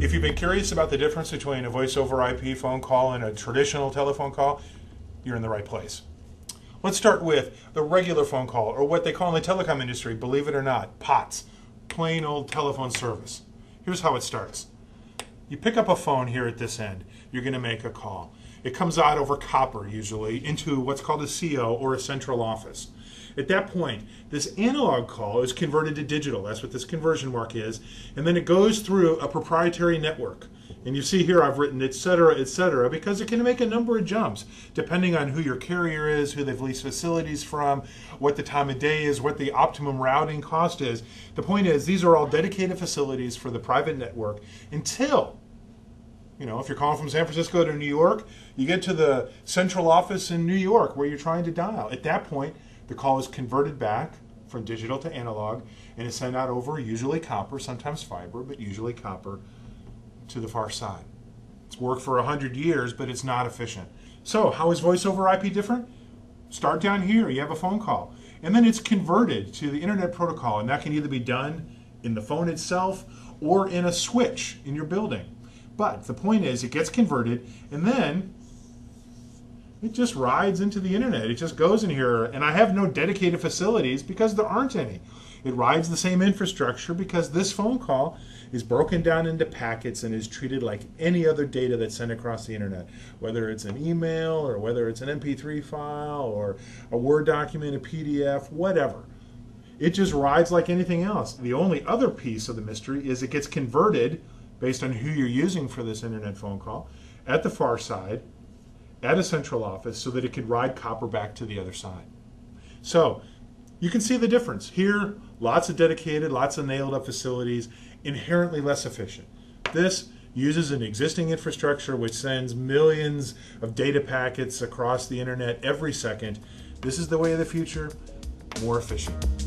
If you've been curious about the difference between a voice over IP phone call and a traditional telephone call, you're in the right place. Let's start with the regular phone call, or what they call in the telecom industry, believe it or not, POTS, plain old telephone service. Here's how it starts. You pick up a phone here at this end. You're going to make a call. It comes out over copper, usually, into what's called a CO, or a central office. At that point, this analog call is converted to digital. That's what this conversion mark is. And then it goes through a proprietary network. And you see here I've written et cetera, because it can make a number of jumps depending on who your carrier is, who they've leased facilities from, what the time of day is, what the optimum routing cost is. The point is, these are all dedicated facilities for the private network until, if you're calling from San Francisco to New York, you get to the central office in New York where you're trying to dial. At that point, the call is converted back from digital to analog and is sent out over usually copper, sometimes fiber, but usually copper, to the far side. It's worked for 100 years, but it's not efficient. So how is voice over IP different? Start down here, you have a phone call, and then it's converted to the internet protocol, and that can either be done in the phone itself or in a switch in your building. But the point is, it gets converted, and then it just rides into the internet. It just goes in here, and I have no dedicated facilities because there aren't any. It rides the same infrastructure because this phone call is broken down into packets and is treated like any other data that's sent across the internet, whether it's an email or whether it's an MP3 file or a Word document, a PDF, whatever. It just rides like anything else. The only other piece of the mystery is it gets converted based on who you're using for this internet phone call at the far side, at a central office, so that it can ride copper back to the other side. So you can see the difference. Here, lots of dedicated, lots of nailed up facilities, inherently less efficient. This uses an existing infrastructure which sends millions of data packets across the internet every second. This is the way of the future, more efficient.